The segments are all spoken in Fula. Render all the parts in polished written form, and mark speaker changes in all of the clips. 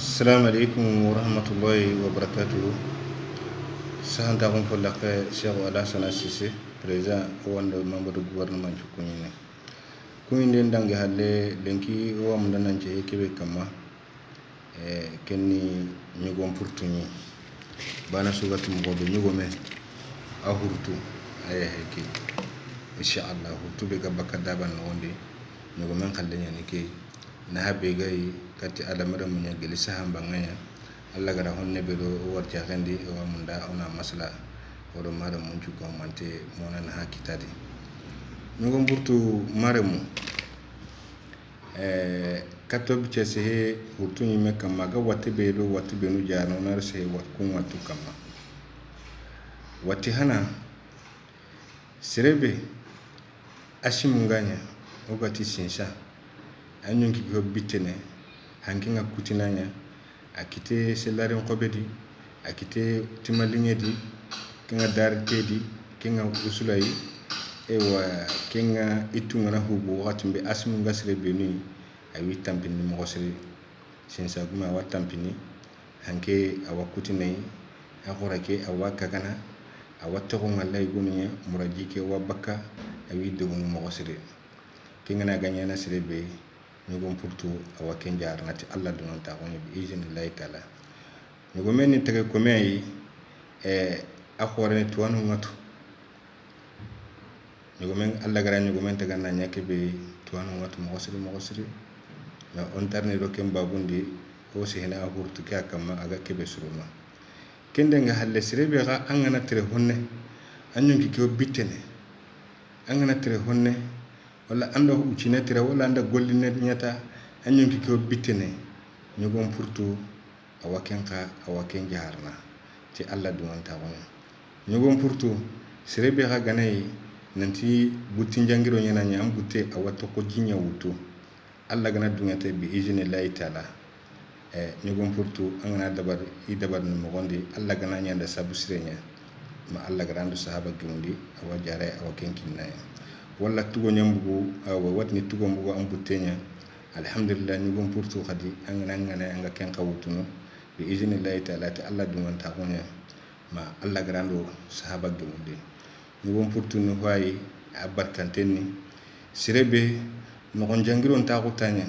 Speaker 1: السلام عليكم ورحمة الله وبركاته. سهل تكون في اللقاء شيخ الحسن السيسي بريزا وان ممبر غوفرنمان كونيني كوين دين دانغي حالي لنكي هو من نانجي كيبي كما كني نيغوم بورتوني بانا سوغات مغوبي نيغومي اهورتو اي هيكي ان شاء الله هورتو بيغا بكدابان وندي نيغومن خالني نيكي nahabe gai kati ala mara munya geli saham bangaya alla gara honne be do warja gandi wa munda ona masla odo mara munju ko mante mona na hakitadi ngom burtu maremu kato bice se hutu ni me kama ga wati be do wati be nu jano na se wat kun watu kama wati hana sirebe ashimunganya ogati sinsha anyun ki go bitene hankinga kutinanya akite selaren kobedi akite timalingedi kinga dartedi kinga usulai ewa kinga itunga na hubu watumbe asmu ngasre beni awi tampini mo gosre sensa guma watampini hanke awakutinai akorake awakagana awatto ngalay gunya murajike wabaka awi dogun mo gosre kinga na ganya na srebe ñugum purtu awa kenjar nati alla do non ta ko bi izini lay kala ñugo melni tege ko meyi akhore ni tuwanu ngatu ñugo men alla gara ñugo men tege na ñake be tuwanu ngatu mo gosri na on tarni do kem babundi o sehna hurtu ka kama aga kebe suruma kende nga halle sirebe ga angana tere honne anyungi ko bitene angana tere honne wala ando ucinetira wala anda gollinet nyata anyunki ko bitene ñugom purtu awakenka awaken jarna ti alla duwanta won ñugom purtu sirebe ga ganay nanti butti jangiro nyana nyam butte awatto ko jinya wutu alla gana duwante bi izini lay taala ñugom purtu angana dabar no gondi alla gana nyanda sabu sirenya ma alla grando sahaba gundi awa jare awaken kinay wala tugo nyambugo awa watni tugo mbugo am butenya alhamdulillah ni gom purtu khadi angana anga ken kawtuno bi iznillahi ta'ala ta alla dungan ta gonya ma alla grando sahaba gumde ni gom purtu no wayi abarkantenni sirebe no gon jangiron ta ko tanya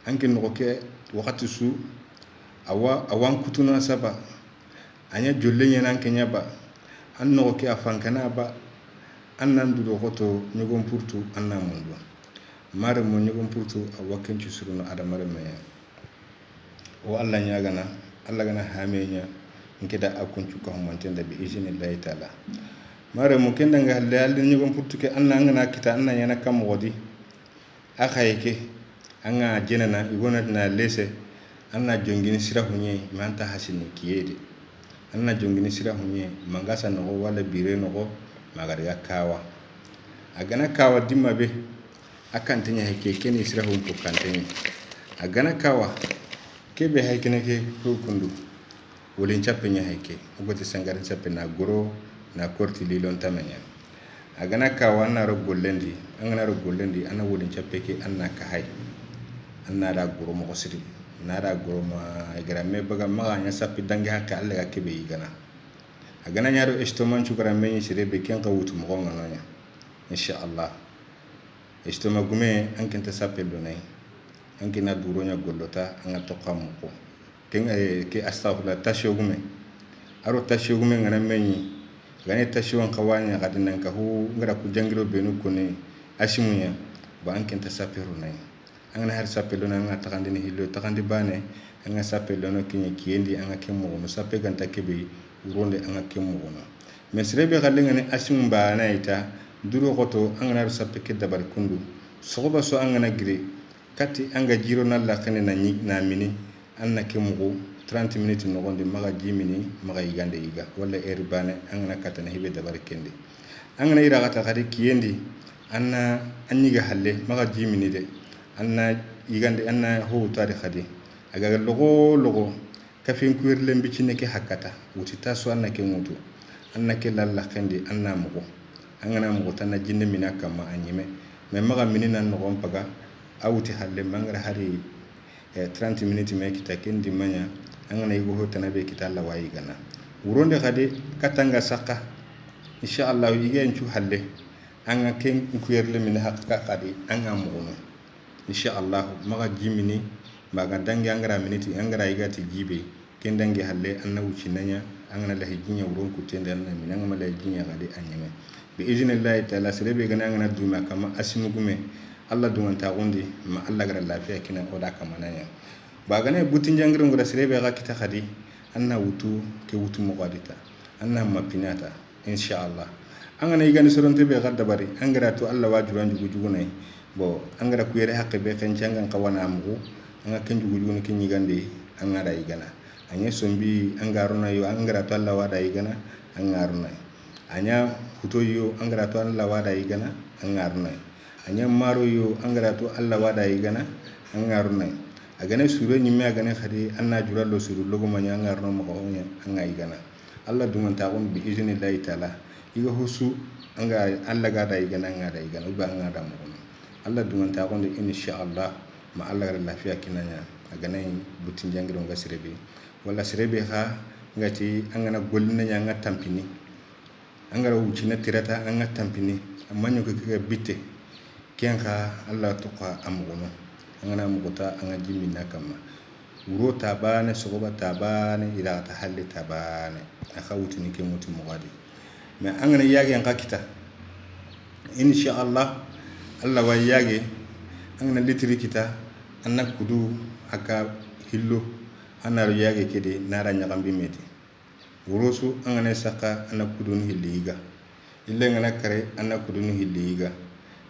Speaker 1: anke no ke wakati su awan kutuna saba anya jolle nyana kenya ba an no ke afankana ba annan dudo hoto ñugom purtu anna mundo mare mo ñugom purtu awaken ci suruno adamare me o alla ñagana alla gana hamenya ngida akun ci ko montende bi iznillahi ta'ala mare mo kenda nga halle ñugom purtu ke anna ngana kita anna yana kam wodi akhayke anga jenana igona na lese anna jongini sirahunye manta hasini kiyede anna jongini sirahunye mangasa no wala bire no magariga kawa agana kawa dimma be akantenya heke keni sirahum ko kantenya agana kawa kebe haykene ke kundu wolin chappenya heke ugote sangarin chappe na goro na korti lilon tamanya agana kawa na rogollendi angana rogollendi ana wolin chappe ke anna ka hay anna da goro mo gosiri na da goro ma gramme baga maganya sappi dangi hakka alla kebe yigana agana nyaro estoman chukara menyi sirebe ken qawutu mo nganonya insha Allah estoma gume ankenta sapelo nay ankina duronya gollota anga toqam ko ken ke astaghfirullah tasho gume aro tasho gume ngana menyi gane tasho an qawanya gadina ka hu ngara ku jangiro benu ko ne asimunya ba ankenta sapero nay angana har sapelo na anga takandini hillo takandi bane anga sapelo no kinyi kiendi anga kemo no sape ganta kebe uronde anga kemo gono mesrebe galenga ne asim ba na ita duro goto anga sappe ke dabar kundu sogoba so anga na gire kati anga jiro na la khane na ni na mini anna kemo go 30 minutes no gonde maga 10 minutes maga yigande yiga wala erbane anga na katana hibe dabar kende anga na ira gata gari kiendi anna anyiga halle maga 10 minutes de anna yigande anna ho tari khadi aga logo kafin kuir lembi ci neke hakata wuti taso anna ke mutu anna ke lalla khandi anna mugo angana mugo tanna jinne minaka ma anyime me maga minina no gompaga awuti halle mangara hari 30 minutes me kita kendi manya angana yugo hotana be kita Allah wayi gana wuronde khade katanga saka insha Allah yigen cu halle anga ken kuyerle min hakka khade anga mugono insha Allah maga jimini maga dangi angara minute angara yigati jibe ken dangi halle anna wuci nanya angana la hijinya wuron ku tende anna min anga mala hijinya khade anyame bi iznillahi ta'ala serebe gana angana duma kama asimugume Allah dumanta gondi ma Allah gara lafiya kina oda kamananya bagane butin jangiro ngora serebe ga kita khadi anna wutu ke wutu mo gadita anna mapinata insha Allah angana igani soronte be gadda bari angara to Allah wajuran jugu nay bo angara ku yere hakke be kan jangan kawana amu anga ken jugu ken yigande angara igana anya sombi angaruna yo angara to Allah wada igana angaruna anya huto yo angara to Allah wada igana angaruna anya maro yo angara to Allah wada igana angaruna agane suro nyimme agane khadi anna jurallo suru logo manya angarno mo honya anga igana Allah dumanta on bi iznillahi ta'ala iga husu anga Allah gada igana ngada igana uba ngada mo Allah dumanta on insha Allah ma Allah gara lafiya kinanya agane butin jangiro nga sirebe wala sirebe ha ngati angana golina nya nga tampini angara wucina tirata anga tampini amanyo ke bitte kenka Allah to ka amugono angana mugota anga jimina kama wuro tabane sogoba tabane ila ta halle tabane akhawuti ni kemuti mugadi me angana yage anga kita insha Allah Allah wa yage angana litri kita anna kudu aka hillo anar yage kede nara nyagambi meti wurosu angana saka anna kudu ni hilliga ille ngana kare anna kudu ni hilliga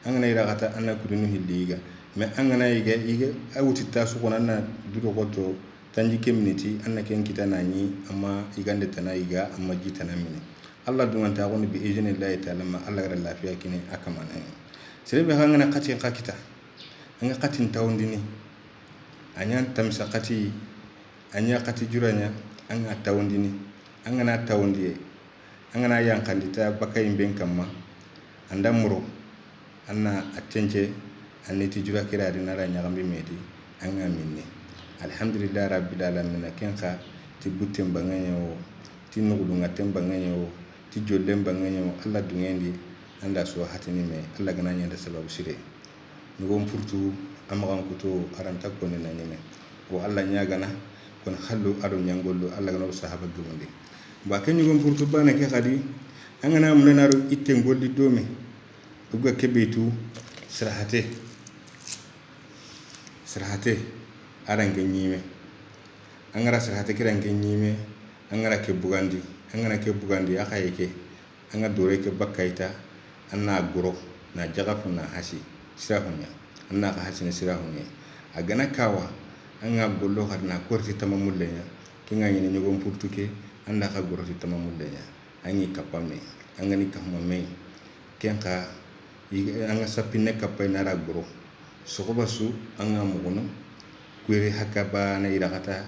Speaker 1: angana iragata anna kudu ni hilliga me angana yige awuti tasu kona na duro goto tanji community anna ken kita nani amma igande tanayiga amma jitana mini Allah dumanta goni bi iznillahi ta'ala ma Allah gara lafiya kini akamana serebe hangana kati kita anga kati tawndini anya tamsa kati anya kati juranya anga tawndini angana tawndi angana yankandita bakay ben kamma anda muro anna attenje anniti jura kirari nara nyagambi medi anga minni alhamdulillah rabbil alamin kenka ti butem banganyo ti nugulunga tembanganyo ti jollem banganyo Allah dungendi anda so hatini me Allah gana nyanda sababu sire ngom furtu amagan kuto aranta koni na nyeme wo Allah nyagana kon khallu ado nyangollo Allah gana sahaba gumondi ba ken ngom furtu bana ke khadi angana munanaru itte ngolli dome uga kebetu sirahate arange nyime angara sirahate kirange nyime angara ke bugandi akayeke anga dore ke bakaita anna goro na jagafu na hasi sirahunya anna ka hasi na sirahunya agana kawa anga gollo harna korti tamamullenya kinga nyine nyogom purtuke anda ka goro ti tamamullenya angi kapame anga ni kahmame kenka anga sapine kapay nara goro sokobasu anga mugono kwere hakabana irakata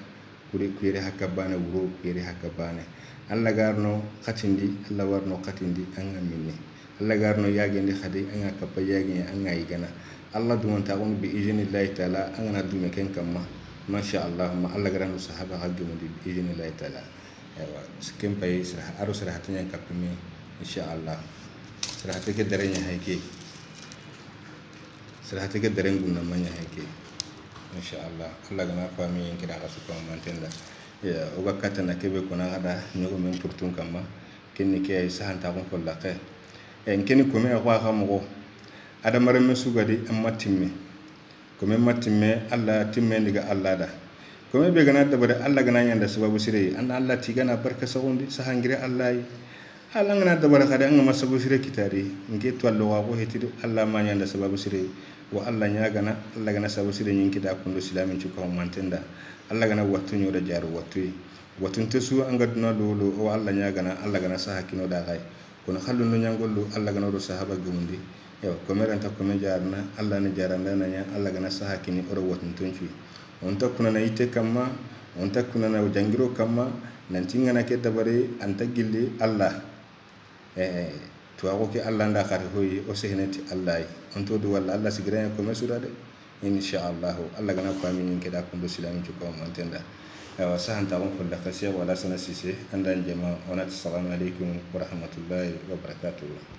Speaker 1: kwere hakabana wuro kwere hakabana Allah garno katindi Allah warno katindi anga minni Allah garno yagendi khadi anga kapay yagi anga igana Allah dumanta on bi iznillahi ta'ala anga dume ken kamma masha Allah ma Allah garno sahaba hagimundi bi iznillahi ta'ala aywa skem pay sah aro sah hatanya kapmi insha Allah sah hatake darenya hayke serahate ke daren gunna manya heke insha Allah Allah gana fami kira ka su ko mantenda ya o bakata na kebe kona ada nyogo men purtun kama kenni ke ay sahan ta kon kolla ke en kenni ko me ko ha mo ada mare mesu gadi amma timme ko men matimme Allah timme ndiga Allah da ko me be gana da bare Allah gana nyanda sababu sire an Allah ti gana barka sagondi sahangire Allah yi Allah ngana da bare kada an ma sababu sire kitari nge to Allah wa ko hetide Allah ma nyanda sababu sire wa Allah nyagana Allah gana sababu sire nyin kita kundo silamin ci ko mantenda Allah gana wattu nyoda jaru wattu tesu angaduna lolo o Allah nyagana Allah gana sahakino da gai kono khallu no nyangollo Allah gana do sahaba gumundi yo ko meranta ko me jarna Allah ne jaranda nanya Allah gana sahakini oro wattu tonci on takuna na ite kamma on takuna na jangiro kamma nanti ngana ke dabare anta gilli Allah to ago ke Allah nda khari hoyi o sehnati Allah on to do walla Allah sigranya ko mesuda de insha Allah Allah gana kwa min kida kun do silamin ko mantenda wa sahan ta won fulla khasiya wala sana sise andan jama wa assalamu alaikum wa rahmatullahi wa barakatuh